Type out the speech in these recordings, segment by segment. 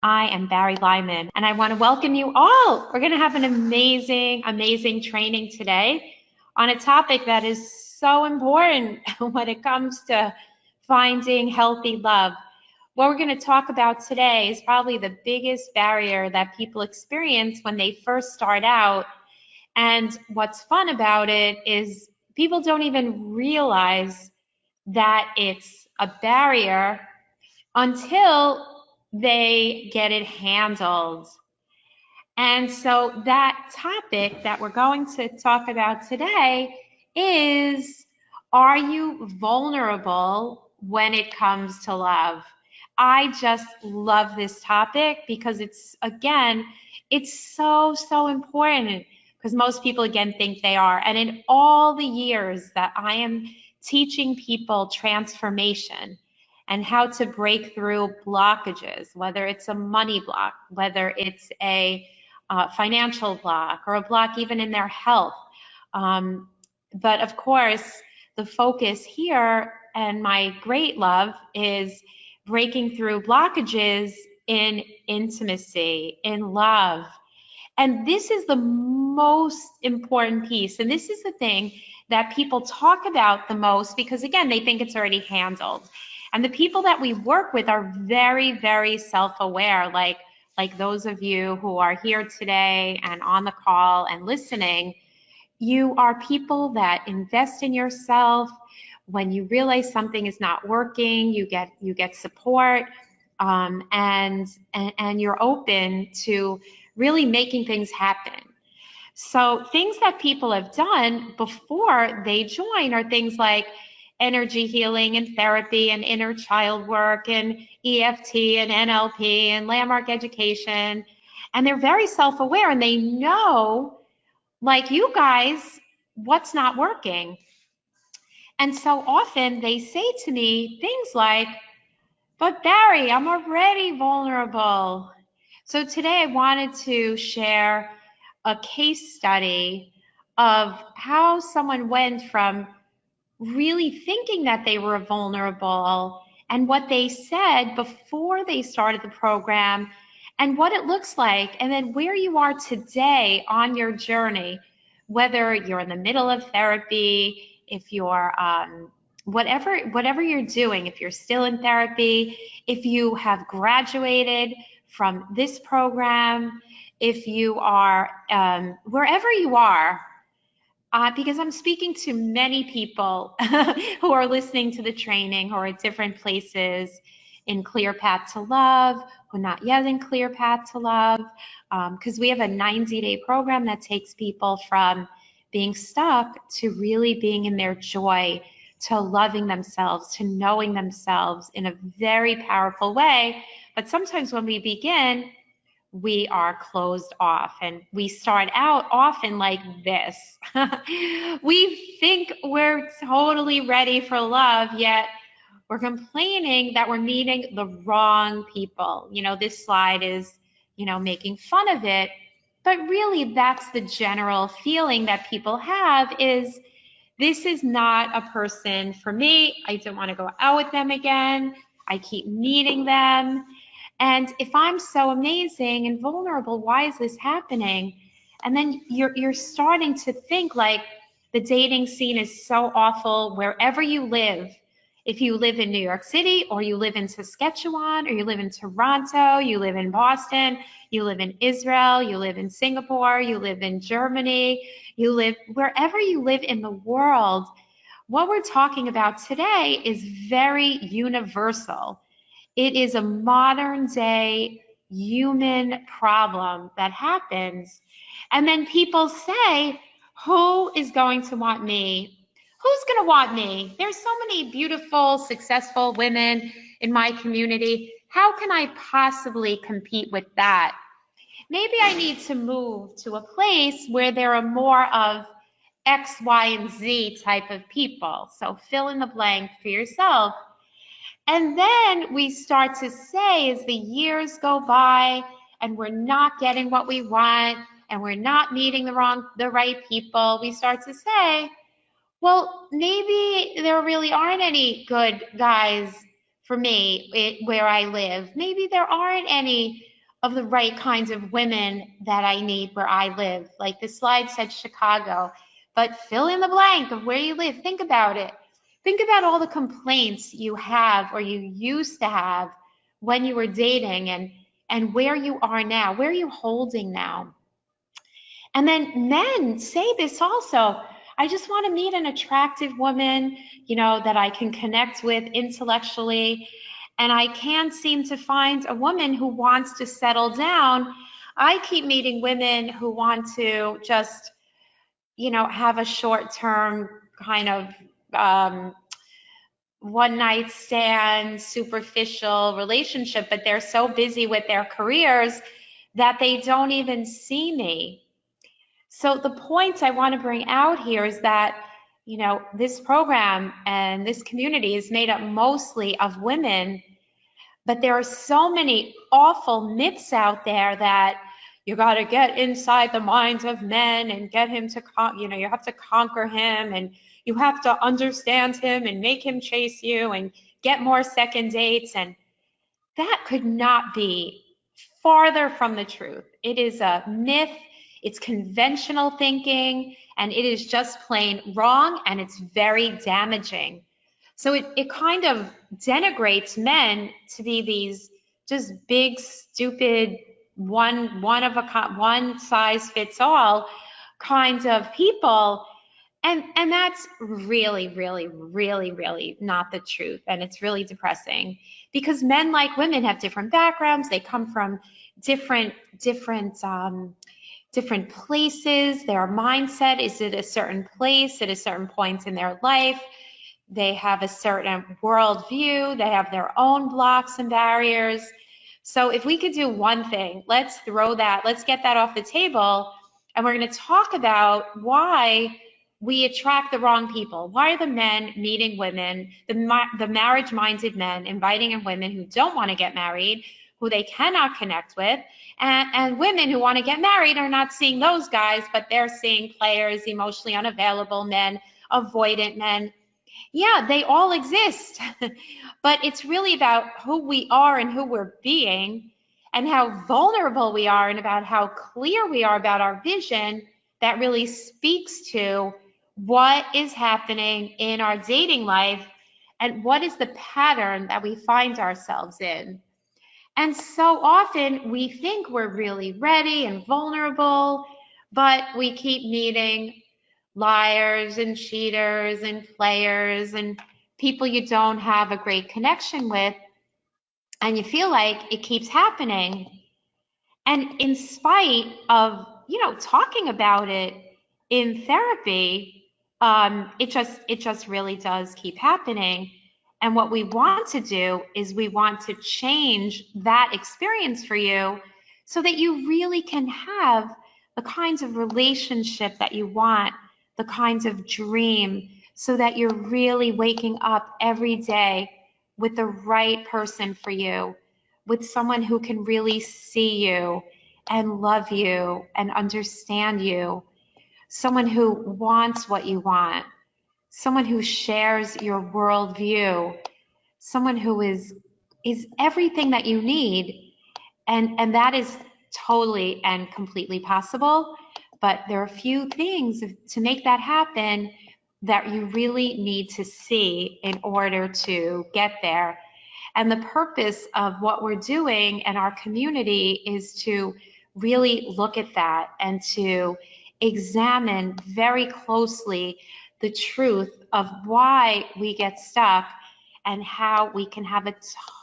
I am Barry Lyman, and I want to welcome you all. We're going to have an amazing, amazing training today on a topic that is so important when it comes to finding healthy love. What we're going to talk about today is probably the biggest barrier that people experience when they first start out. And what's fun about it is people don't even realize that it's a barrier until they get it handled. And so that topic that we're going to talk about today is, are you vulnerable when it comes to love? I just love this topic because it's so important, because most people, again, think they are. And in all the years that I am teaching people transformation and how to break through blockages, whether it's a money block, whether it's a financial block, or a block even in their health. But of course, the focus here and my great love is breaking through blockages in intimacy, in love. And this is the most important piece. And this is the thing that people talk about the most because, again, they think it's already handled. And the people that we work with are very, very self-aware, like those of you who are here today and on the call and listening. You are people that invest in yourself. When you realize something is not working, you get support, and you're open to really making things happen. So things that people have done before they join are things like energy healing and therapy and inner child work and EFT and NLP and landmark education. And they're very self-aware and they know, like you guys, what's not working. And so often they say to me things like, but Barry, I'm already vulnerable. So today I wanted to share a case study of how someone went from really thinking that they were vulnerable and what they said before they started the program and what it looks like, and then where you are today on your journey, whether you're in the middle of therapy, if you're whatever you're doing, if you're still in therapy, if you have graduated from this program, if you are wherever you are, because I'm speaking to many people who are listening to the training, who are at different places in Clear Path to Love, who are not yet in Clear Path to Love, because we have a 90-day program that takes people from being stuck to really being in their joy, to loving themselves, to knowing themselves in a very powerful way. But sometimes when we begin, we are closed off, and we start out often like this. We think we're totally ready for love, yet we're complaining that we're meeting the wrong people. This slide is, making fun of it, but really that's the general feeling that people have, is this is not a person for me. I don't want to go out with them again. I keep meeting them. And if I'm so amazing and vulnerable, why is this happening? And then you're starting to think like the dating scene is so awful wherever you live. If you live in New York City, or you live in Saskatchewan, or you live in Toronto, you live in Boston, you live in Israel, you live in Singapore, you live in Germany, you live wherever you live in the world, what we're talking about today is very universal. It is a modern day human problem that happens. And then people say, who is going to want me? Who's going to want me? There's so many beautiful, successful women in my community. How can I possibly compete with that? Maybe I need to move to a place where there are more of X, Y, and Z type of people. So fill in the blank for yourself. And then we start to say, as the years go by and we're not getting what we want and we're not meeting the right people, we start to say, well, maybe there really aren't any good guys for me where I live. Maybe there aren't any of the right kinds of women that I need where I live. Like the slide said Chicago, but fill in the blank of where you live. Think about it. Think about all the complaints you have or you used to have when you were dating, and where you are now, where are you holding now? And then men say this also. I just want to meet an attractive woman, that I can connect with intellectually. And I can't seem to find a woman who wants to settle down. I keep meeting women who want to just, have a short-term kind of one-night stand, superficial relationship, but they're so busy with their careers that they don't even see me. So the points I want to bring out here is that, this program and this community is made up mostly of women, but there are so many awful myths out there that you got to get inside the minds of men and get him to, you have to conquer him, and you have to understand him and make him chase you and get more second dates. And that could not be farther from the truth. It is a myth. It's conventional thinking, and it is just plain wrong, and it's very damaging. So it kind of denigrates men to be these just big, stupid, one size fits all kinds of people. And that's really, really, really, really not the truth. And it's really depressing because men, like women, have different backgrounds. They come from different places. Their mindset is at a certain place at a certain point in their life. They have a certain worldview. They have their own blocks and barriers. So if we could do one thing, let's get that off the table. And we're going to talk about why we attract the wrong people. Why are the men meeting women, the marriage-minded men, inviting in women who don't want to get married, who they cannot connect with, and women who want to get married are not seeing those guys, but they're seeing players, emotionally unavailable men, avoidant men. Yeah, they all exist, but it's really about who we are and who we're being and how vulnerable we are and about how clear we are about our vision that really speaks to what is happening in our dating life and what is the pattern that we find ourselves in. And so often we think we're really ready and vulnerable, but we keep meeting liars and cheaters and players and people you don't have a great connection with, and you feel like it keeps happening. And in spite of, talking about it in therapy, it just really does keep happening. And what we want to do is we want to change that experience for you so that you really can have the kinds of relationship that you want, the kinds of dream, so that you're really waking up every day with the right person for you, with someone who can really see you and love you and understand you, someone who wants what you want, someone who shares your worldview, someone who is everything that you need. And that is totally and completely possible. But there are a few things to make that happen that you really need to see in order to get there. And the purpose of what we're doing in our community is to really look at that and to examine very closely the truth of why we get stuck and how we can have a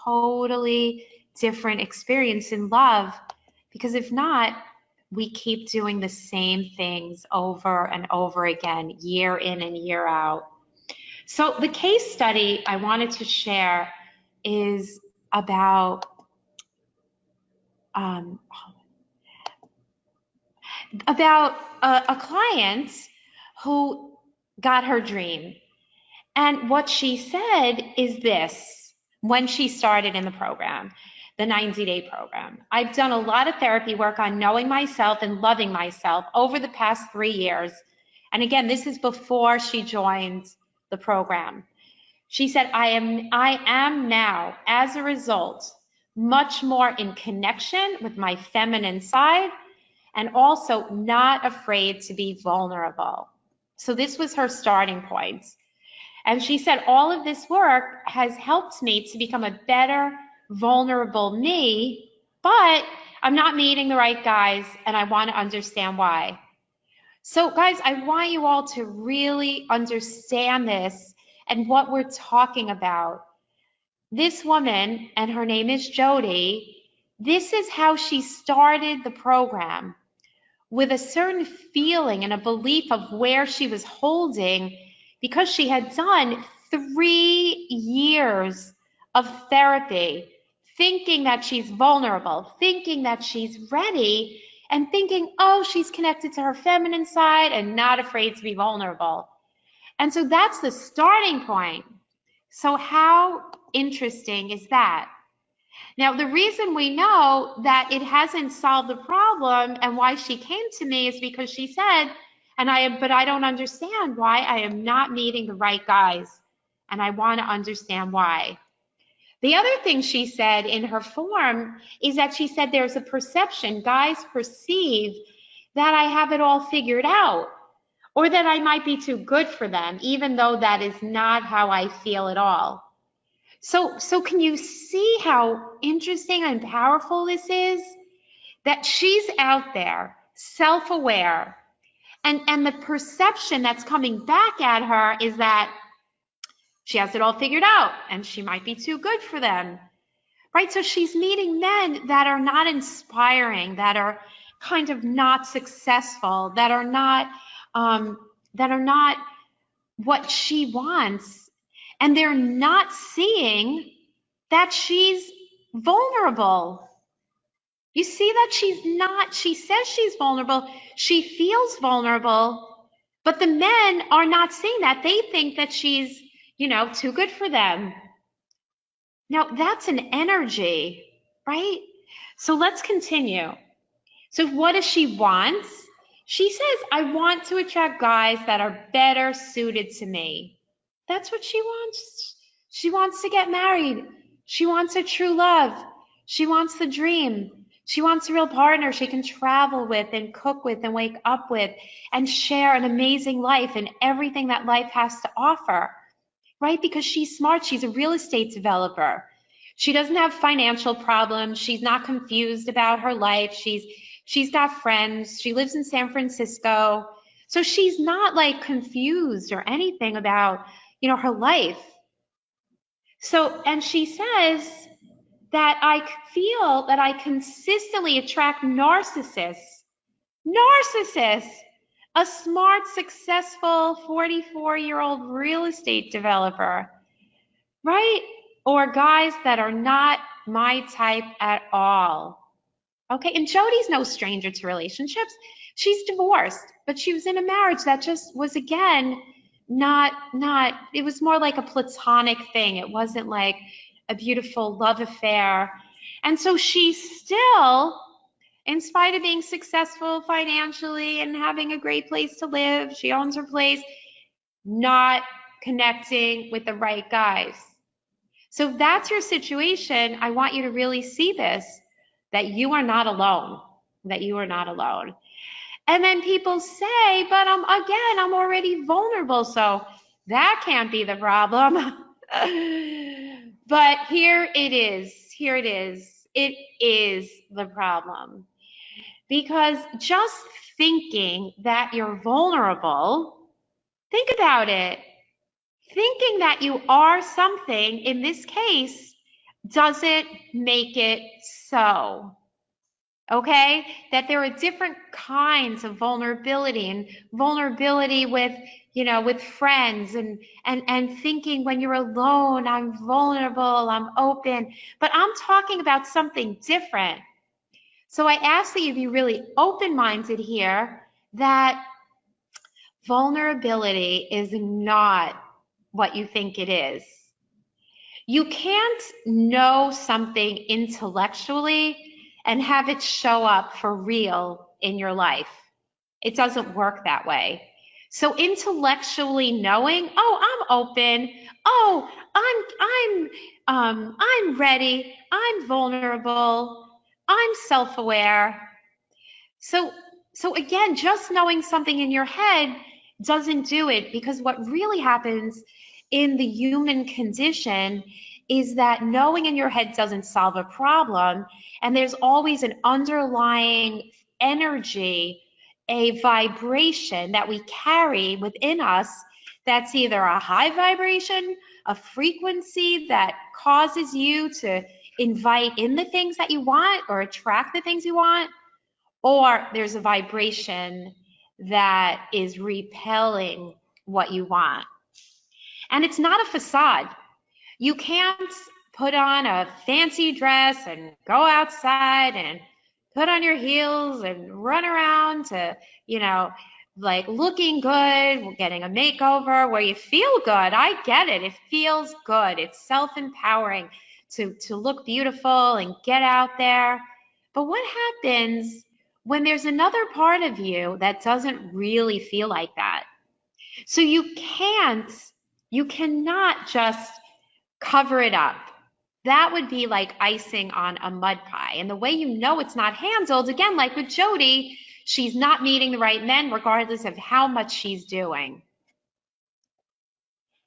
totally different experience in love. Because if not, we keep doing the same things over and over again, year in and year out. So the case study I wanted to share is about a client who got her dream. And what she said is this when she started in the program, the 90-day program. I've done a lot of therapy work on knowing myself and loving myself over the past 3 years. And again, this is before she joined the program. She said, I am now, as a result, much more in connection with my feminine side, and also not afraid to be vulnerable. So this was her starting point. And she said, all of this work has helped me to become a better, vulnerable me, but I'm not meeting the right guys, and I want to understand why. So guys, I want you all to really understand this and what we're talking about. This woman, and her name is Jody, this is how she started the program, with a certain feeling and a belief of where she was holding, because she had done 3 years of therapy, thinking that she's vulnerable, thinking that she's ready, and thinking, oh, she's connected to her feminine side and not afraid to be vulnerable. And so that's the starting point. So how interesting is that? Now, the reason we know that it hasn't solved the problem and why she came to me is because she said, but I don't understand why I am not meeting the right guys, and I want to understand why. The other thing she said in her form is that she said there's a perception, guys perceive that I have it all figured out, or that I might be too good for them, even though that is not how I feel at all. So can you see how interesting and powerful this is? That she's out there, self-aware, and the perception that's coming back at her is that she has it all figured out and she might be too good for them, right? So she's meeting men that are not inspiring, that are kind of not successful, that are not what she wants. And they're not seeing that she's vulnerable. You see that she says she's vulnerable, she feels vulnerable, but the men are not seeing that. They think that she's, too good for them. Now, that's an energy, right? So let's continue. So what does she want? She says, I want to attract guys that are better suited to me. That's what she wants. She wants to get married. She wants a true love. She wants the dream. She wants a real partner she can travel with and cook with and wake up with and share an amazing life and everything that life has to offer, right? Because she's smart. She's a real estate developer. She doesn't have financial problems. She's not confused about her life. She's got friends. She lives in San Francisco. So she's not like confused or anything about, her life. So, and she says that I feel that I consistently attract narcissists, a smart, successful 44-year-old real estate developer, right? Or guys that are not my type at all. Okay, and Jody's no stranger to relationships. She's divorced, but she was in a marriage that just was, again, it was more like a platonic thing. It wasn't like a beautiful love affair. And so she's still, in spite of being successful financially and having a great place to live, she owns her place, not connecting with the right guys. So if that's your situation, I want you to really see this, that you are not alone, And then people say, but I'm already vulnerable, so that can't be the problem. But here it is. It is the problem. Because just thinking that you're vulnerable, think about it. Thinking that you are something, in this case, doesn't make it so. Okay, that there are different kinds of vulnerability, and vulnerability with, with friends, and thinking when you're alone, I'm vulnerable, I'm open, but I'm talking about something different. So I ask that you be really open-minded here, that vulnerability is not what you think it is. You can't know something intellectually and have it show up for real in your life. It doesn't work that way. So intellectually knowing, oh, I'm open, oh, I'm ready. I'm vulnerable. I'm self-aware. So, so again, just knowing something in your head doesn't do it, because what really happens in the human condition is that knowing in your head doesn't solve a problem, and there's always an underlying energy, a vibration that we carry within us that's either a high vibration, a frequency that causes you to invite in the things that you want or attract the things you want, or there's a vibration that is repelling what you want. And it's not a facade. You can't put on a fancy dress and go outside and put on your heels and run around to, you know, like looking good, getting a makeover where you feel good. I get it. It feels good. It's self-empowering to look beautiful and get out there. But what happens when there's another part of you that doesn't really feel like that? So you cannot just cover it up. That would be like icing on a mud pie. And the way you know it's not handled, again, like with Jody, she's not meeting the right men regardless of how much she's doing.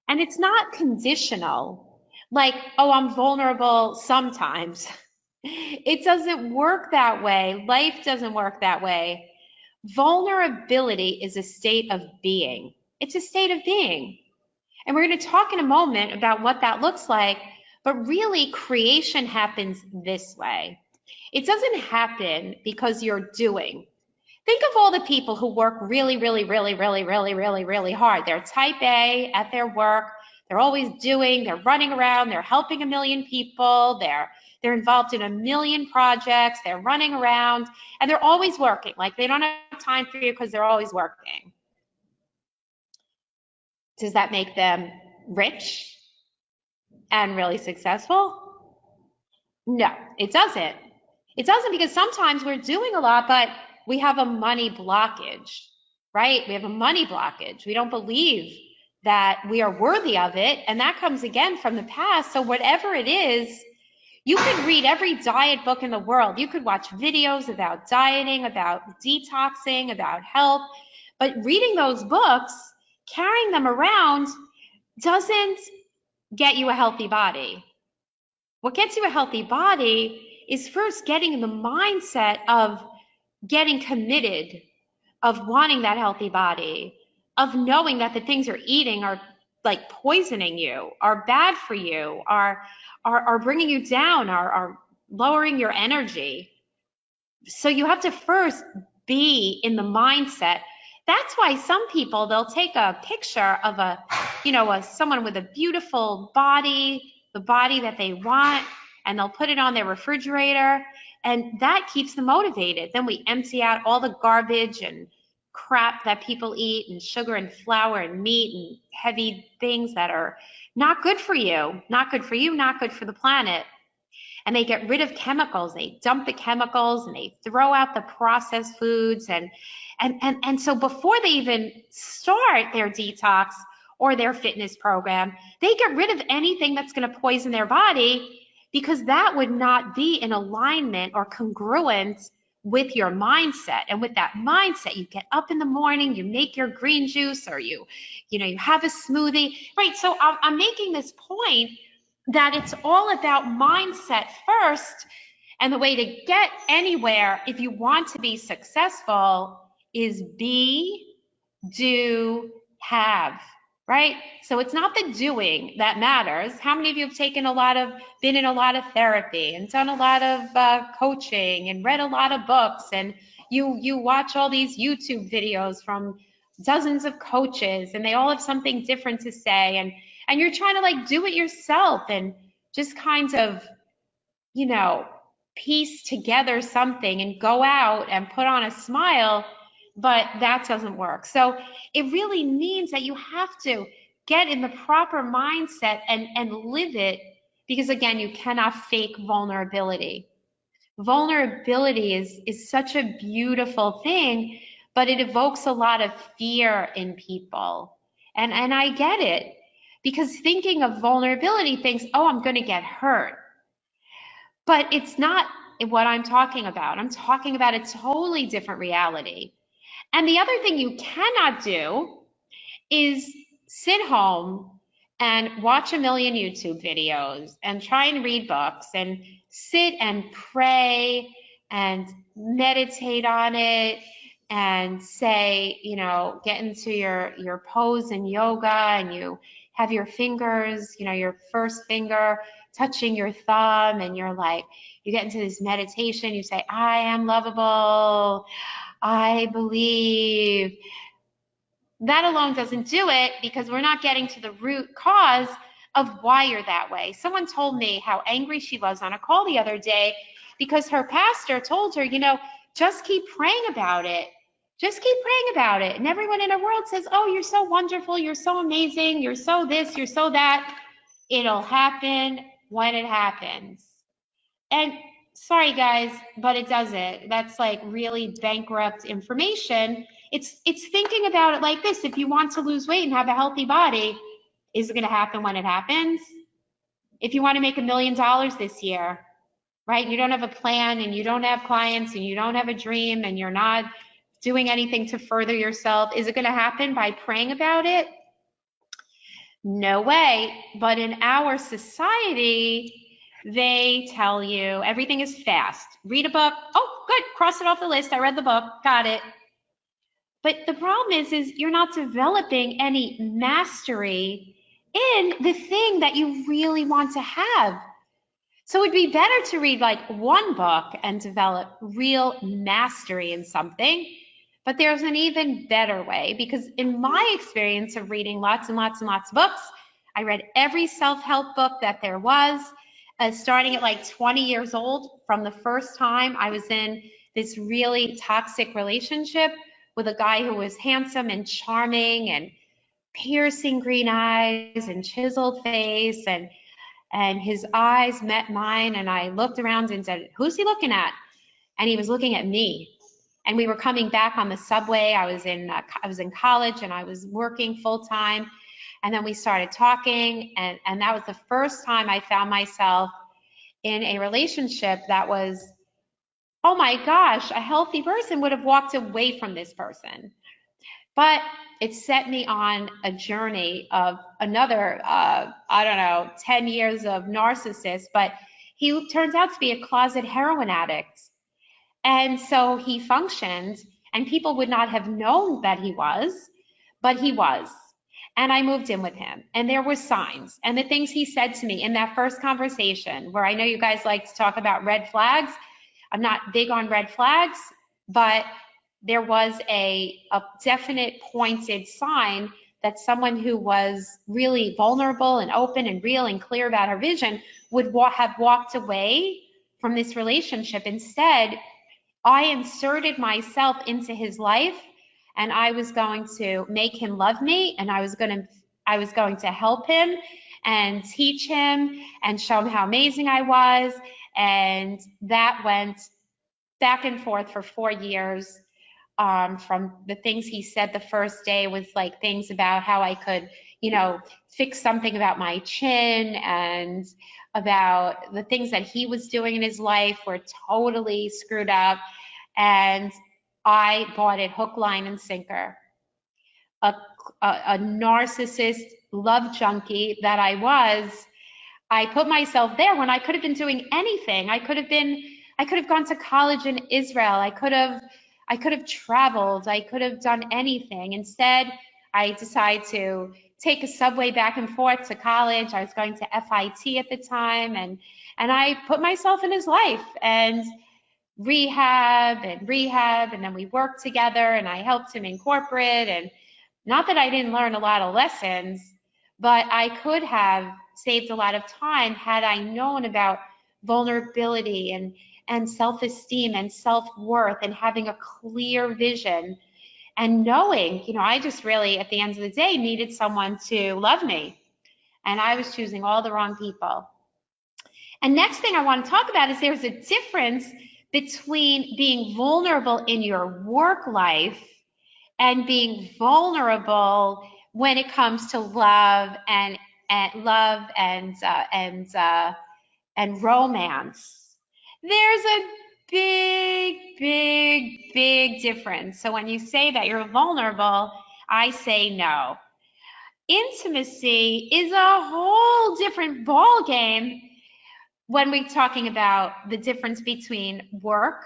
And it's not conditional, like, oh, I'm vulnerable sometimes. It doesn't work that way. Life doesn't work that way. Vulnerability is a state of being. It's a state of being. And we're going to talk in a moment about what that looks like, but really creation happens this way. It doesn't happen because you're doing. Think of all the people who work really, really, really, really, really, really, really hard. They're type A at their work. They're always doing, they're running around, they're helping a million people, they're involved in a million projects, they're running around, and they're always working. Like they don't have time for you because they're always working. Does that make them rich and really successful? No, it doesn't. It doesn't, because sometimes we're doing a lot, but we have a money blockage, right? We have a money blockage. We don't believe that we are worthy of it. And that comes again from the past. So whatever it is, you could read every diet book in the world. You could watch videos about dieting, about detoxing, about health. But reading those books, carrying them around, doesn't get you a healthy body. What gets you a healthy body is first getting in the mindset of getting committed, of wanting that healthy body, of knowing that the things you're eating are like poisoning you, are bad for you, are bringing you down, are lowering your energy. So you have to first be in the mindset. That's why some people, they'll take a picture of someone with a beautiful body, the body that they want, and they'll put it on their refrigerator, and that keeps them motivated. Then we empty out all the garbage and crap that people eat, and sugar and flour and meat and heavy things that are not good for you, not good for the planet. And they get rid of chemicals. They dump the chemicals and they throw out the processed foods. And so before they even start their detox or their fitness program, they get rid of anything that's going to poison their body, because that would not be in alignment or congruent with your mindset. And with that mindset, you get up in the morning, you make your green juice, or you have a smoothie, right? So I'm making this point that it's all about mindset first. And the way to get anywhere, if you want to be successful, is be, do, have, right? So it's not the doing that matters. How many of you have been in a lot of therapy and done a lot of coaching and read a lot of books, and you watch all these YouTube videos from dozens of coaches, and they all have something different to say, and you're trying to like do it yourself and just kind of, piece together something and go out and put on a smile, but that doesn't work. So it really means that you have to get in the proper mindset and live it, because again, you cannot fake vulnerability. Vulnerability is such a beautiful thing, but it evokes a lot of fear in people. And I get it. because thinking of vulnerability thinks, oh, I'm going to get hurt. But it's not what I'm talking about. I'm talking about a totally different reality. And the other thing you cannot do is sit home and watch a million YouTube videos and try and read books and sit and pray and meditate on it and say, you know, get into your pose in yoga, and you have your fingers, you know, your first finger touching your thumb, and you're like, you get into this meditation, you say, I am lovable, I believe. That alone doesn't do it, because we're not getting to the root cause of why you're that way. Someone told me how angry she was on a call the other day because her pastor told her, you know, just keep praying about it. Just keep praying about it. And everyone in the world says, oh, you're so wonderful, you're so amazing, you're so this, you're so that. It'll happen when it happens. And sorry guys, but it doesn't. That's like really bankrupt information. It's thinking about it like this. If you want to lose weight and have a healthy body, is it going to happen when it happens? If you want to make $1 million this year, right? You don't have a plan, and you don't have clients, and you don't have a dream, and you're not doing anything to further yourself. Is it going to happen by praying about it? No way. But in our society, they tell you everything is fast. Read a book. Oh, good. Cross it off the list. I read the book. Got it. But the problem is you're not developing any mastery in the thing that you really want to have. So it'd be better to read like one book and develop real mastery in something. But there's an even better way, because in my experience of reading lots and lots and lots of books, I read every self-help book that there was, starting at like 20 years old. From the first time I was in this really toxic relationship with a guy who was handsome and charming and piercing green eyes and chiseled face, and his eyes met mine, and I looked around and said, who's he looking at? And he was looking at me. And we were coming back on the subway. I was in college, and I was working full time. And then we started talking, and that was the first time I found myself in a relationship that was, oh my gosh, a healthy person would have walked away from this person. But it set me on a journey of another, 10 years of narcissist. But he turns out to be a closet heroin addict. And so he functioned, and people would not have known that he was, but he was. And I moved in with him, and there were signs. And the things he said to me in that first conversation, where I know you guys like to talk about red flags. I'm not big on red flags, but there was a definite pointed sign that someone who was really vulnerable and open and real and clear about her vision would have walked away from this relationship. Instead, I inserted myself into his life, and I was going to make him love me, and I was going to help him and teach him and show him how amazing I was. And that went back and forth for 4 years. From the things he said the first day was like things about how I could, you know, fix something about my chin, and about the things that he was doing in his life were totally screwed up. And I bought it hook, line, and sinker. A narcissist love junkie that I was, I put myself there when I could have been doing anything. I could have gone to college in Israel. I could have traveled. I could have done anything. Instead, I decided to take a subway back and forth to college. I was going to FIT at the time, and I put myself in his life, and rehab, and then we worked together, and I helped him in corporate. And not that I didn't learn a lot of lessons, but I could have saved a lot of time had I known about vulnerability and self-esteem and self-worth, and having a clear vision, and knowing, you know, I just really, at the end of the day, needed someone to love me, and I was choosing all the wrong people. And next thing I want to talk about is there's a difference between being vulnerable in your work life and being vulnerable when it comes to love and love and romance. There's a big difference. So when you say that you're vulnerable, I say no. Intimacy is a whole different ball game when we're talking about the difference between work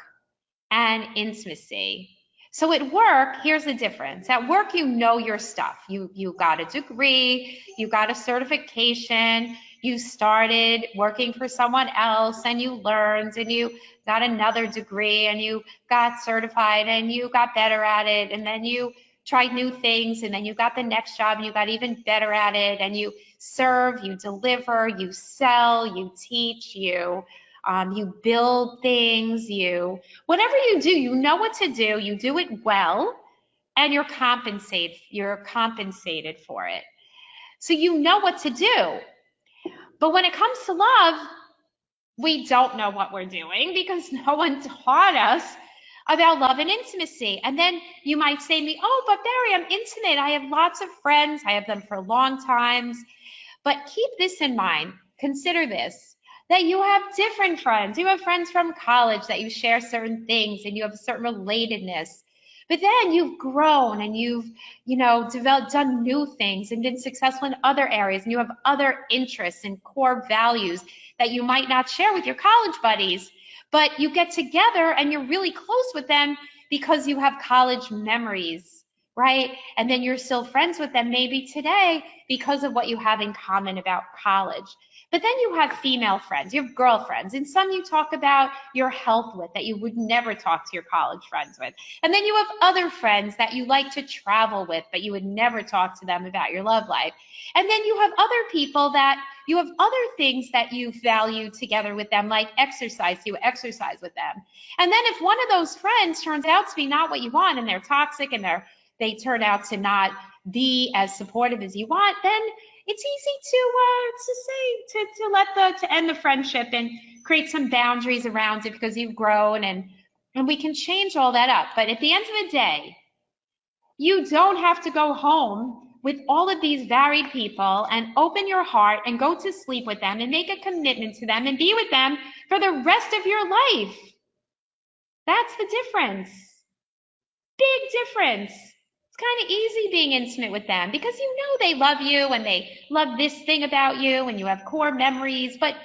and intimacy. So at work, here's the difference. At work, you know your stuff. You got a degree, you got a certification, you started working for someone else and you learned and you got another degree and you got certified and you got better at it and then you tried new things and then you got the next job and you got even better at it and you serve, you deliver, you sell, you teach, you build things, whatever you do, you know what to do, you do it well, and you're compensated for it. So you know what to do. But when it comes to love, we don't know what we're doing because no one taught us about love and intimacy. And then you might say to me, oh, but Barry, I'm intimate. I have lots of friends. I have them for long times. But keep this in mind. Consider this, that you have different friends. You have friends from college that you share certain things and you have a certain relatedness. But then you've grown and you've, done new things and been successful in other areas and you have other interests and core values that you might not share with your college buddies. But you get together and you're really close with them because you have college memories, right? And then you're still friends with them maybe today because of what you have in common about college. But then you have female friends, you have girlfriends, and some you talk about your health with that you would never talk to your college friends with. And then you have other friends that you like to travel with, but you would never talk to them about your love life. And then you have other people that you have other things that you value together with them, like exercise. You exercise with them. And then if one of those friends turns out to be not what you want and they're toxic and they turn out to not be as supportive as you want, then it's easy to end the friendship and create some boundaries around it because you've grown and we can change all that up. But at the end of the day, you don't have to go home with all of these varied people and open your heart and go to sleep with them and make a commitment to them and be with them for the rest of your life. That's the difference. Big difference. It's kind of easy being intimate with them because you know they love you and they love this thing about you and you have core memories, but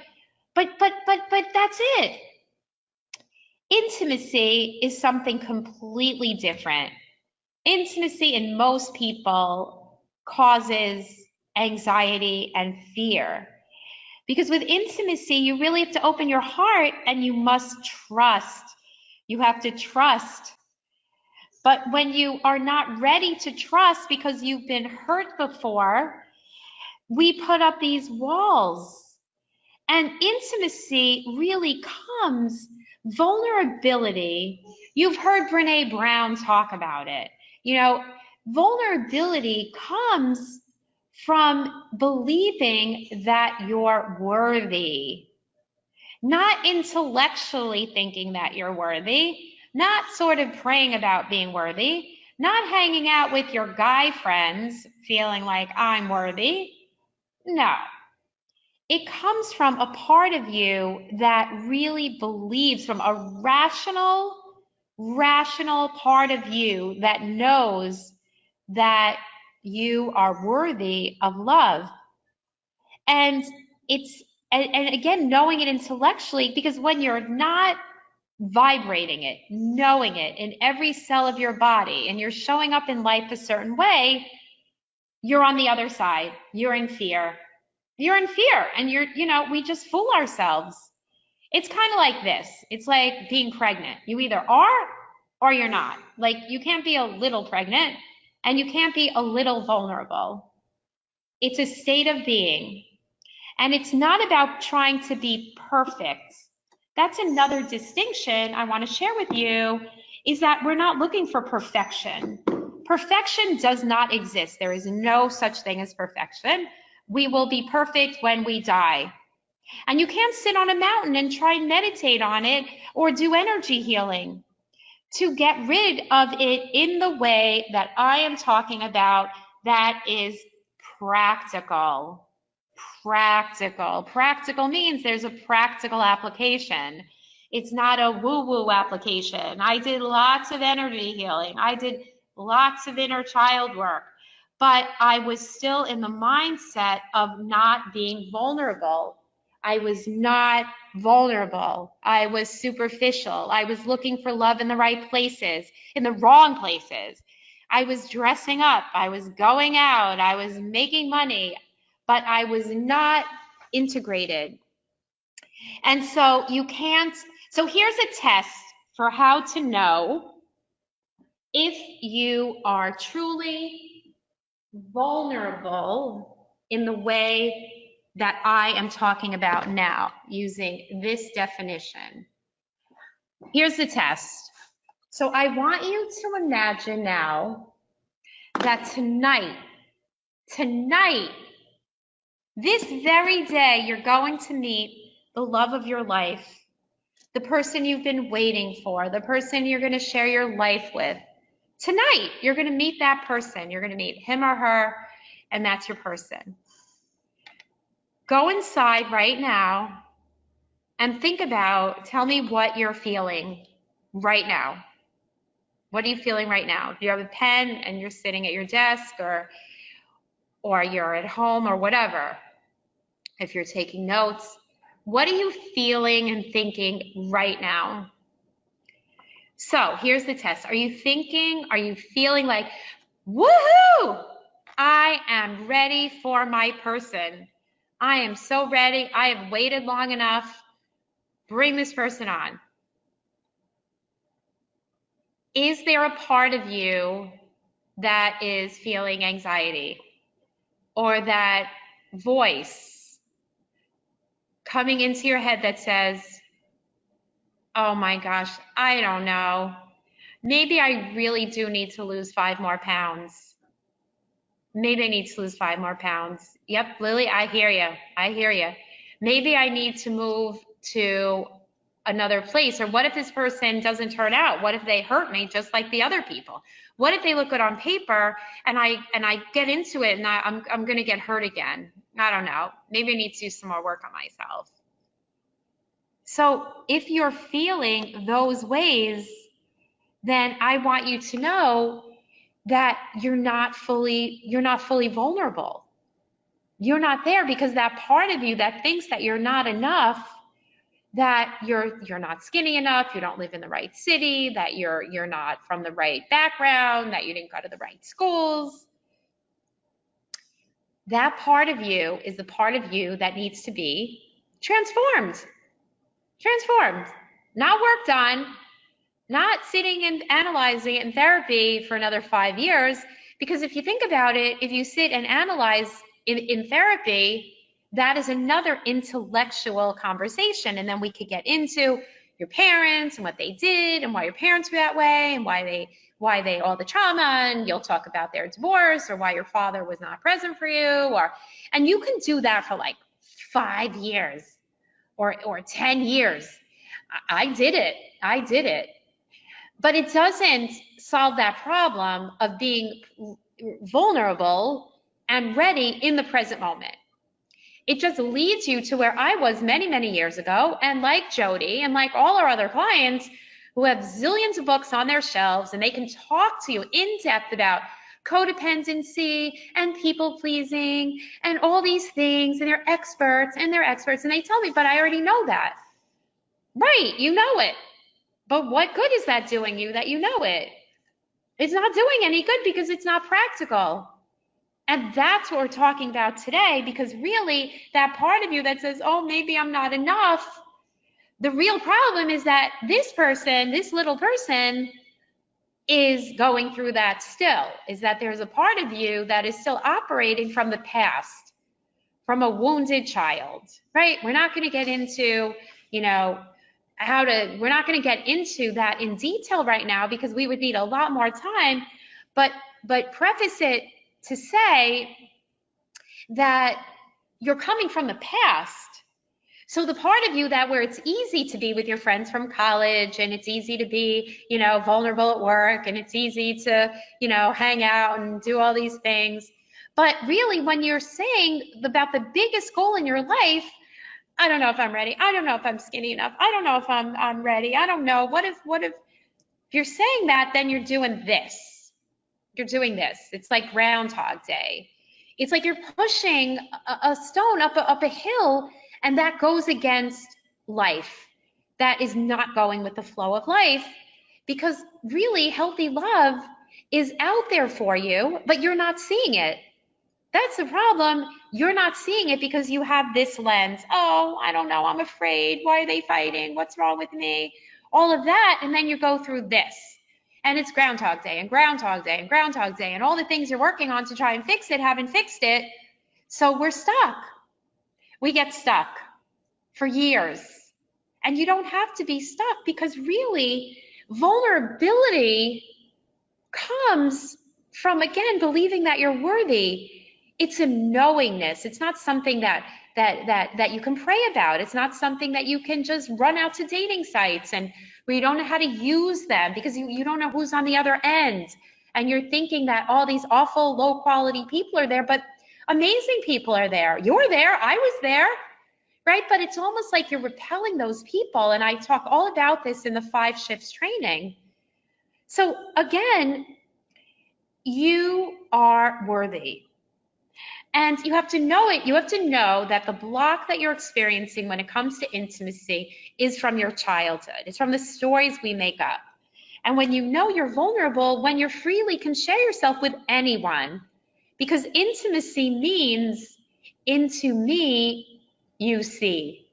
that's it. Intimacy is something completely different. Intimacy in most people causes anxiety and fear. Because with intimacy, you really have to open your heart and you must trust. You have to trust. But when you are not ready to trust because you've been hurt before, we put up these walls. And intimacy really comes, vulnerability. You've heard Brene Brown talk about it. Vulnerability comes from believing that you're worthy, not intellectually thinking that you're worthy, not sort of praying about being worthy, not hanging out with your guy friends feeling like I'm worthy. No. It comes from a part of you that really believes, from a rational part of you that knows that you are worthy of love. And again, knowing it intellectually, because when you're not vibrating it, knowing it in every cell of your body, and you're showing up in life a certain way, you're on the other side. You're in fear. You're in fear, and we just fool ourselves. It's kind of like this. It's like being pregnant. You either are or you're not. Like, you can't be a little pregnant and you can't be a little vulnerable. It's a state of being. And it's not about trying to be perfect. That's another distinction I want to share with you, is that we're not looking for perfection. Perfection does not exist. There is no such thing as perfection. We will be perfect when we die. And you can't sit on a mountain and try and meditate on it or do energy healing to get rid of it in the way that I am talking about, that is practical. practical. Practical means there's a practical application. It's not a woo-woo application. I did lots of energy healing. I did lots of inner child work, but I was still in the mindset of not being vulnerable. I was not vulnerable. I was superficial. I was looking for love in the right places, in the wrong places. I was dressing up. I was going out. I was making money, but I was not integrated. And so you can't, so here's a test for how to know if you are truly vulnerable in the way that I am talking about now, using this definition. Here's the test. So I want you to imagine now that tonight, this very day, you're going to meet the love of your life, the person you've been waiting for, the person you're going to share your life with. Tonight, you're going to meet that person. You're going to meet him or her, and that's your person. Go inside right now and think about, tell me what you're feeling right now. What are you feeling right now? Do you have a pen and you're sitting at your desk, or you're at home, or whatever? If you're taking notes, what are you feeling and thinking right now? So here's the test. Are you feeling like, woohoo, I am ready for my person. I am so ready. I have waited long enough. Bring this person on. Is there a part of you that is feeling anxiety, or that voice coming into your head that says, oh my gosh, I don't know. Maybe I really do need to lose 5 more pounds. Maybe I need to lose 5 more pounds. Yep, Lily, I hear you. I hear you. Maybe I need to move to another place. Or what if this person doesn't turn out? What if they hurt me just like the other people? What if they look good on paper and I get into it and I'm going to get hurt again? I don't know. Maybe I need to do some more work on myself. So if you're feeling those ways, then I want you to know that you're not fully vulnerable. You're not there because that part of you that thinks that you're not enough, that you're not skinny enough, you don't live in the right city, that you're not from the right background, that you didn't go to the right schools. That part of you is the part of you that needs to be transformed. Transformed. Not worked on, not sitting and analyzing it in therapy for another 5 years. Because if you think about it, if you sit and analyze in therapy, that is another intellectual conversation. And then we could get into your parents and what they did and why your parents were that way and why they all the trauma, and you'll talk about their divorce or why your father was not present for you, and you can do that for like 5 years or 10 years. I did it. But it doesn't solve that problem of being vulnerable and ready in the present moment. It just leads you to where I was many, many years ago, and like Jody and like all our other clients who have zillions of books on their shelves, and they can talk to you in depth about codependency and people pleasing and all these things, and they're experts, and they tell me, but I already know that. Right, you know it. But what good is that doing you that you know it? It's not doing any good because it's not practical. And that's what we're talking about today, because really that part of you that says, oh, maybe I'm not enough, the real problem is that this person, this little person, is going through that still, is that there's a part of you that is still operating from the past, from a wounded child, right? We're not going to get into, we're not going to get into that in detail right now because we would need a lot more time, but preface it to say that you're coming from the past. So the part of you that where it's easy to be with your friends from college, and it's easy to be, vulnerable at work, and it's easy to, hang out and do all these things. But really, when you're saying about the biggest goal in your life, I don't know if I'm ready. I don't know if I'm skinny enough. I don't know if I'm ready. I don't know. If you're saying that, then you're doing this. You're doing this. It's like Groundhog Day. It's like you're pushing a stone up a hill, and that goes against life. That is not going with the flow of life, because really healthy love is out there for you, but you're not seeing it. That's the problem. You're not seeing it because you have this lens. Oh, I don't know. I'm afraid. Why are they fighting? What's wrong with me? All of that. And then you go through this. And it's Groundhog Day and Groundhog Day and Groundhog Day. And all the things you're working on to try and fix it haven't fixed it. So we're stuck. We get stuck for years. And you don't have to be stuck, because really vulnerability comes from, again, believing that you're worthy. It's a knowingness. It's not something that you can pray about. It's not something that you can just run out to dating sites and where you don't know how to use them, because you don't know who's on the other end. And you're thinking that all these awful low quality people are there, but amazing people are there. You're there. I was there, right? But it's almost like you're repelling those people. And I talk all about this in the 5 shifts training. So again, you are worthy. And you have to know it. You have to know that the block that you're experiencing when it comes to intimacy is from your childhood. It's from the stories we make up. And when you know you're vulnerable, when you freely can share yourself with anyone, because intimacy means into me you see.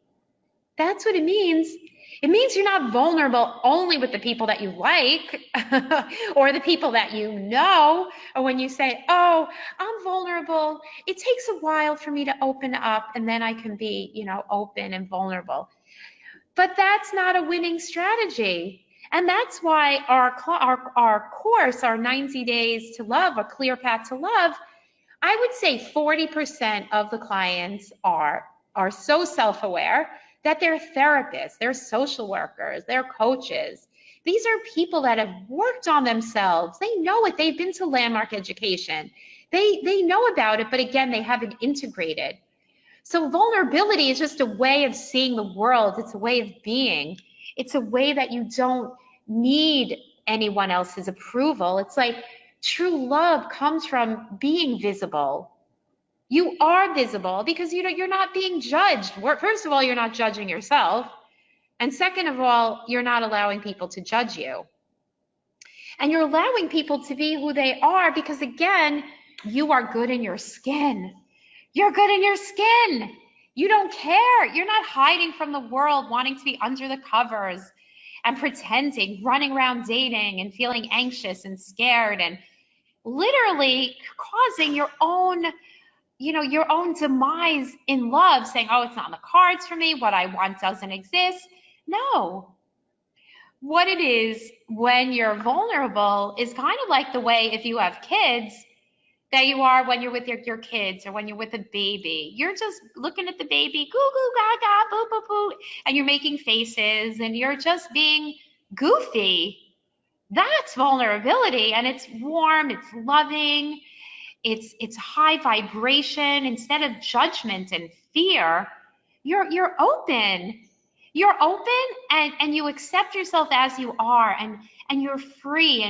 That's what it means. It means you're not vulnerable only with the people that you like or the people that you know. Or when you say, oh, I'm vulnerable, it takes a while for me to open up, and then I can be, open and vulnerable. But that's not a winning strategy. And that's why our course, our 90 Days to Love, a Clear Path to Love, I would say 40% of the clients are so self-aware that they're therapists, they're social workers, they're coaches. These are people that have worked on themselves. They know it. They've been to landmark education. They know about it, but again, they haven't integrated. So vulnerability is just a way of seeing the world. It's a way of being. It's a way that you don't need anyone else's approval. It's like true love comes from being visible. You are visible because you're not being judged. First of all, you're not judging yourself. And second of all, you're not allowing people to judge you. And you're allowing people to be who they are because, again, you are good in your skin. You're good in your skin. You don't care. You're not hiding from the world, wanting to be under the covers and pretending, running around dating and feeling anxious and scared and literally causing your own demise in love, saying, oh, it's not in the cards for me. What I want doesn't exist. No. What it is when you're vulnerable is kind of like the way if you have kids that you are when you're with your kids or when you're with a baby. You're just looking at the baby, goo, goo, gaga, boo, boo, boo, and you're making faces and you're just being goofy. That's vulnerability, and it's warm, it's loving, it's high vibration. Instead of judgment and fear, you're open. You're open and you accept yourself as you are, and you're free,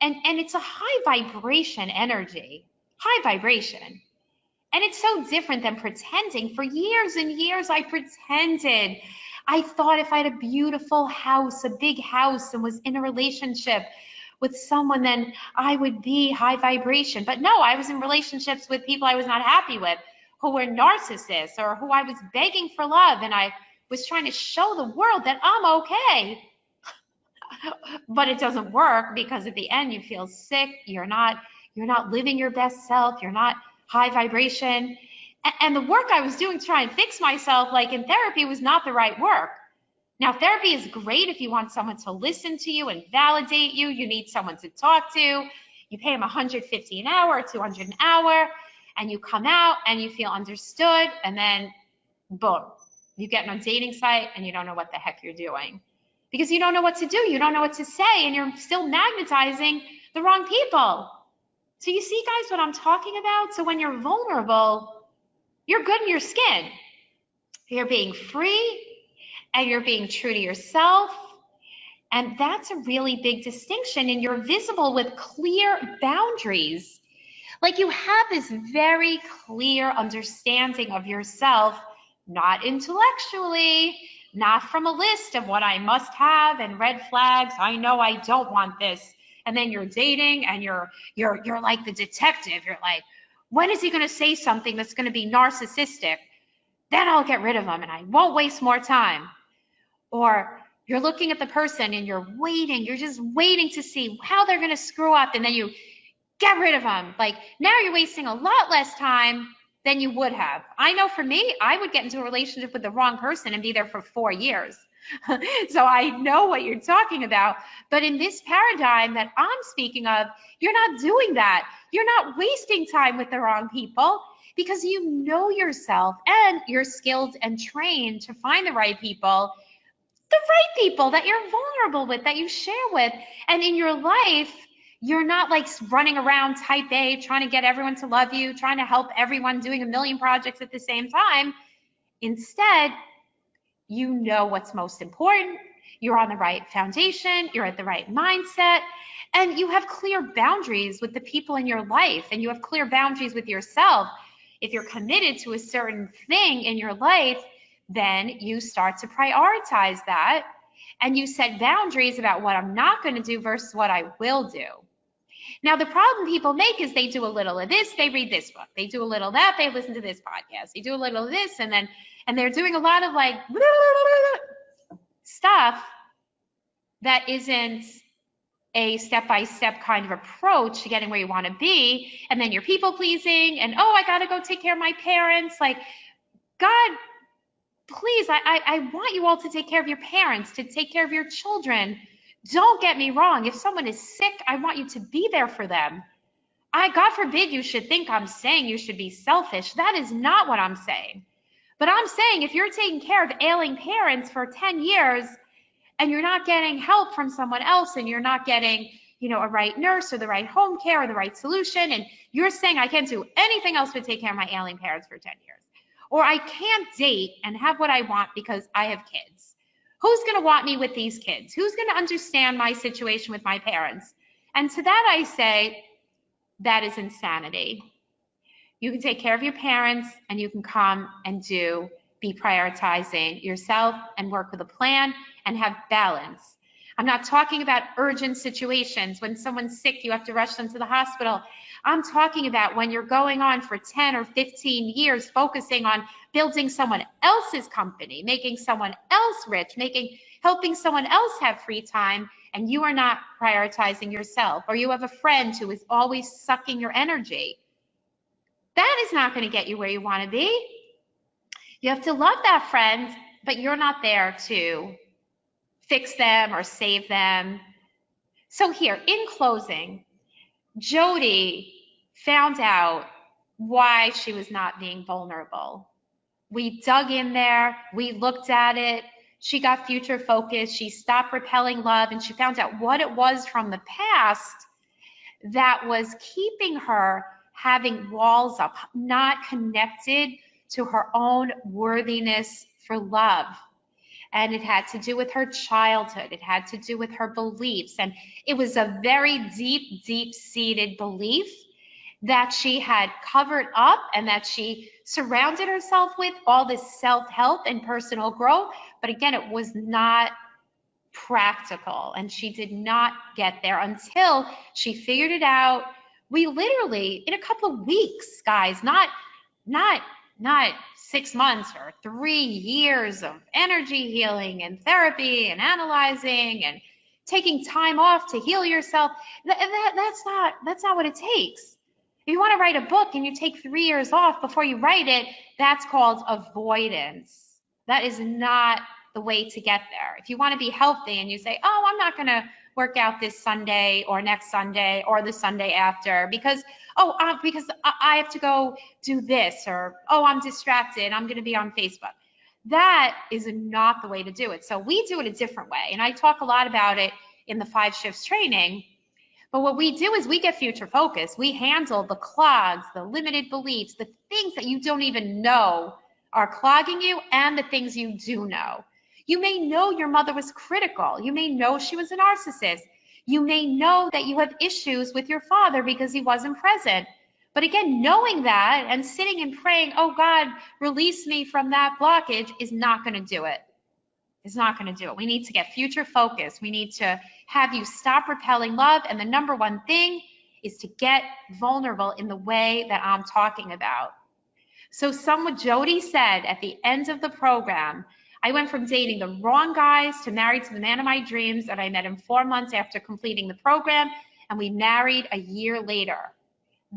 and it's a high vibration energy. High vibration. And it's so different than pretending. For years and years, I pretended. I thought if I had a beautiful house, a big house, and was in a relationship with someone, then I would be high vibration. But no, I was in relationships with people I was not happy with, who were narcissists, or who I was begging for love, and I was trying to show the world that I'm okay. But it doesn't work, because at the end you feel sick. You're not living your best self. You're not high vibration. And the work I was doing to try and fix myself, like in therapy, was not the right work. Now, therapy is great if you want someone to listen to you and validate you. You need someone to talk to. You pay them $150 an hour, $200 an hour, and you come out and you feel understood. And then, boom, you get on a dating site and you don't know what the heck you're doing, because you don't know what to do. You don't know what to say, and you're still magnetizing the wrong people. So you see, guys, what I'm talking about? So when you're vulnerable, you're good in your skin. You're being free and you're being true to yourself. And that's a really big distinction. And you're visible with clear boundaries. Like you have this very clear understanding of yourself, not intellectually, not from a list of what I must have and red flags. I know I don't want this. And then you're dating and you're like the detective. You're like, when is he going to say something that's going to be narcissistic? Then I'll get rid of him and I won't waste more time. Or you're looking at the person and you're just waiting to see how they're going to screw up, and then you get rid of them. Like now you're wasting a lot less time than you would have. I know for me, I would get into a relationship with the wrong person and be there for 4 years. So I know what you're talking about. But in this paradigm that I'm speaking of, you're not doing that. You're not wasting time with the wrong people because you know yourself and you're skilled and trained to find the right people that you're vulnerable with, that you share with. And in your life, you're not like running around type A, trying to get everyone to love you, trying to help everyone, doing a million projects at the same time. Instead, you know what's most important. You're on the right foundation. You're at the right mindset. And you have clear boundaries with the people in your life. And you have clear boundaries with yourself. If you're committed to a certain thing in your life, then you start to prioritize that. And you set boundaries about what I'm not going to do versus what I will do. Now, the problem people make is they do a little of this, they read this book. They do a little of that, they listen to this podcast. They do a little of this, and they're doing a lot of like stuff that isn't a step-by-step kind of approach to getting where you want to be. And then you're people-pleasing, and oh, I got to go take care of my parents. Like, God, please, I want you all to take care of your parents, to take care of your children. Don't get me wrong. If someone is sick, I want you to be there for them. God forbid you should think I'm saying you should be selfish. That is not what I'm saying. But I'm saying if you're taking care of ailing parents for 10 years and you're not getting help from someone else and you're not getting, a right nurse or the right home care or the right solution, and you're saying I can't do anything else but take care of my ailing parents for 10 years, or I can't date and have what I want because I have kids. Who's going to want me with these kids? Who's going to understand my situation with my parents? And to that I say, that is insanity. You can take care of your parents and you can come and be prioritizing yourself and work with a plan and have balance. I'm not talking about urgent situations. When someone's sick, you have to rush them to the hospital. I'm talking about when you're going on for 10 or 15 years, focusing on building someone else's company, making someone else rich, helping someone else have free time, and you are not prioritizing yourself, or you have a friend who is always sucking your energy. That is not going to get you where you want to be. You have to love that friend, but you're not there to fix them or save them. So here, in closing, Jody found out why she was not being vulnerable. We dug in there, we looked at it, she got future focused, she stopped repelling love, and she found out what it was from the past that was keeping her having walls up, not connected to her own worthiness for love. And it had to do with her childhood. It had to do with her beliefs. And it was a very deep, deep-seated belief that she had covered up and that she surrounded herself with, all this self-help and personal growth. But again, it was not practical. And she did not get there until she figured it out. We literally, in a couple of weeks, guys, not 6 months or 3 years of energy healing and therapy and analyzing and taking time off to heal yourself. That's not what it takes. If you want to write a book and you take 3 years off before you write it, that's called avoidance. That is not the way to get there. If you want to be healthy and you say, oh, I'm not going to work out this Sunday or next Sunday or the Sunday after because I have to go do this, or, oh, I'm distracted, I'm going to be on Facebook. That is not the way to do it. So we do it a different way. And I talk a lot about it in the 5 shifts training. But what we do is we get future focused. We handle the clogs, the limited beliefs, the things that you don't even know are clogging you, and the things you do know. You may know your mother was critical. You may know she was a narcissist. You may know that you have issues with your father because he wasn't present. But again, knowing that and sitting and praying, oh God, release me from that blockage, is not going to do it. It's not going to do it. We need to get future focused. We need to have you stop repelling love. And the number one thing is to get vulnerable in the way that I'm talking about. So Jody said at the end of the program, I went from dating the wrong guys to married to the man of my dreams, and I met him 4 months after completing the program, and we married a year later.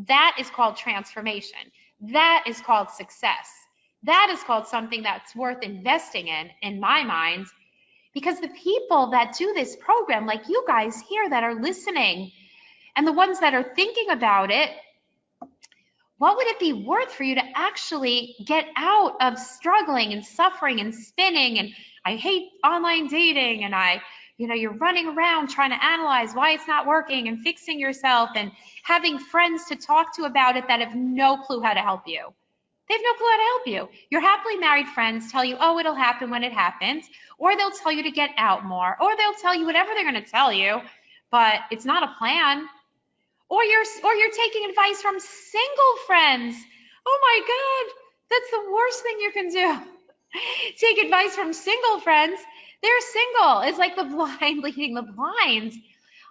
That is called transformation. That is called success. That is called something that's worth investing in my mind, because the people that do this program, like you guys here that are listening, and the ones that are thinking about it, what would it be worth for you to actually get out of struggling and suffering and spinning? And I hate online dating, and you're running around trying to analyze why it's not working and fixing yourself and having friends to talk to about it that have no clue how to help you. They have no clue how to help you. Your happily married friends tell you, oh, it'll happen when it happens, or they'll tell you to get out more, or they'll tell you whatever they're going to tell you, but it's not a plan. Or you're taking advice from single friends. Oh my God, that's the worst thing you can do. Take advice from single friends. They're single. It's like the blind leading the blind.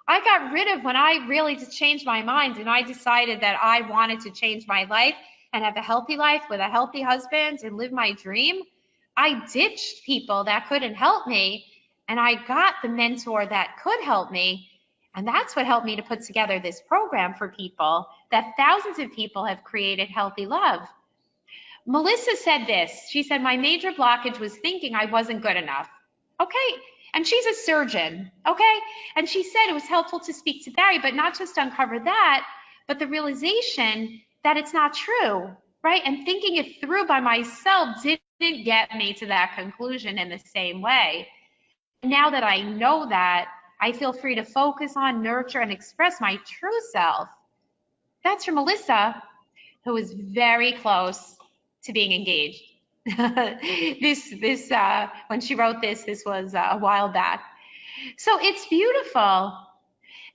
I got rid of, when I really changed my mind and I decided that I wanted to change my life and have a healthy life with a healthy husband and live my dream, I ditched people that couldn't help me, and I got the mentor that could help me. And that's what helped me to put together this program for people that thousands of people have created healthy love. Melissa said this. She said, my major blockage was thinking I wasn't good enough. Okay. And she's a surgeon. Okay. And she said it was helpful to speak to Barry, but not just uncover that, but the realization that it's not true, right? And thinking it through by myself didn't get me to that conclusion in the same way. Now that I know that, I feel free to focus on, nurture, and express my true self. That's from Melissa, who is very close to being engaged. When she wrote this was a while back. So it's beautiful.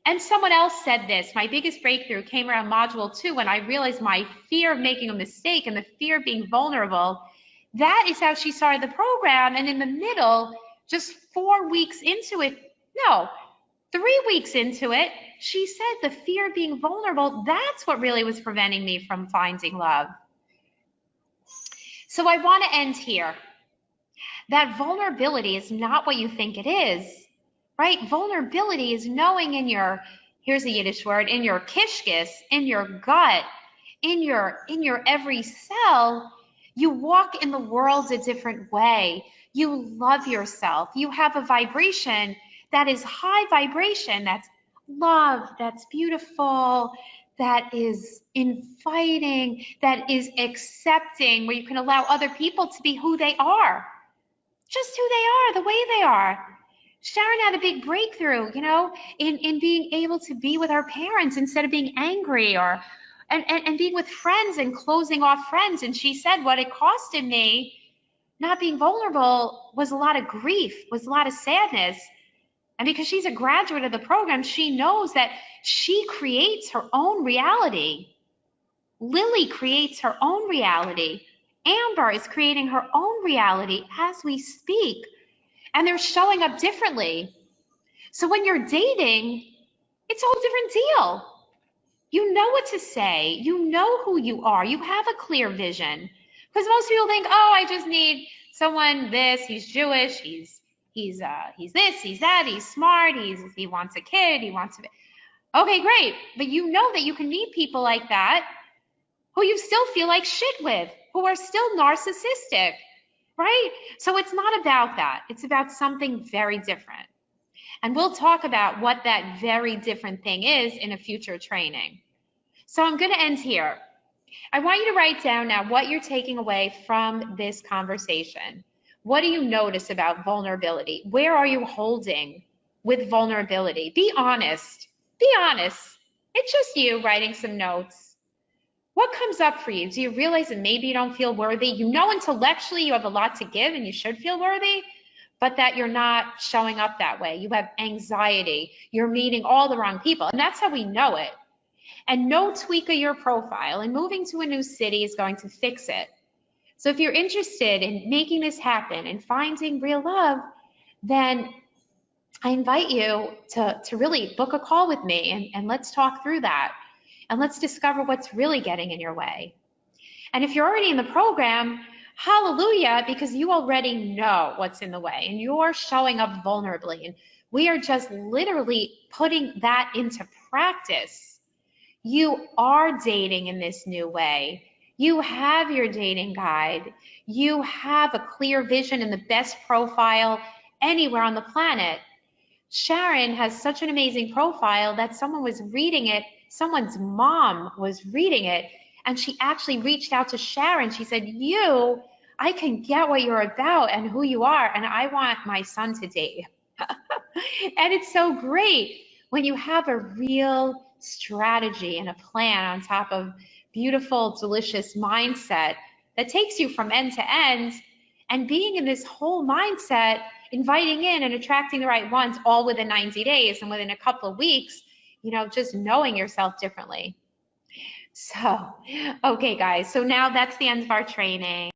And someone else said this, my biggest breakthrough came around module 2 when I realized my fear of making a mistake and the fear of being vulnerable. That is how she started the program. And in the middle, just 3 weeks into it, she said the fear of being vulnerable, that's what really was preventing me from finding love. So I want to end here. That vulnerability is not what you think it is, right? Vulnerability is knowing in your, here's a Yiddish word, in your kishkis, in your gut, in your every cell, you walk in the world a different way. You love yourself. You have a vibration that is high vibration, that's love, that's beautiful, that is inviting, that is accepting, where you can allow other people to be who they are, just who they are, the way they are. Sharon had a big breakthrough, in being able to be with our parents instead of being angry, and being with friends and closing off friends. And she said what it costed me not being vulnerable was a lot of grief, was a lot of sadness. And because she's a graduate of the program, she knows that she creates her own reality. Lily creates her own reality. Amber is creating her own reality as we speak. And they're showing up differently. So when you're dating, it's a whole different deal. You know what to say. You know who you are. You have a clear vision. Because most people think, oh, I just need someone this, he's Jewish, he's this, he's that, he's smart, he wants a kid, he wants to be. Okay, great. But you know that you can meet people like that who you still feel like shit with, who are still narcissistic, right? So it's not about that. It's about something very different. And we'll talk about what that very different thing is in a future training. So I'm going to end here. I want you to write down now what you're taking away from this conversation. What do you notice about vulnerability? Where are you holding with vulnerability? Be honest. Be honest. It's just you writing some notes. What comes up for you? Do you realize that maybe you don't feel worthy? You know intellectually you have a lot to give and you should feel worthy, but that you're not showing up that way. You have anxiety. You're meeting all the wrong people. And that's how we know it. And no tweak of your profile and moving to a new city is going to fix it. So if you're interested in making this happen and finding real love, then I invite you to really book a call with me and let's talk through that. And let's discover what's really getting in your way. And if you're already in the program, hallelujah, because you already know what's in the way and you're showing up vulnerably. And we are just literally putting that into practice. You are dating in this new way. You have your dating guide. You have a clear vision and the best profile anywhere on the planet. Sharon has such an amazing profile that someone was reading it, someone's mom was reading it, and she actually reached out to Sharon. She said, I can get what you're about and who you are, and I want my son to date. And it's so great when you have a real strategy and a plan on top of beautiful, delicious mindset that takes you from end to end, and being in this whole mindset, inviting in and attracting the right ones all within 90 days and within a couple of weeks, just knowing yourself differently. So, okay, guys, so now that's the end of our training.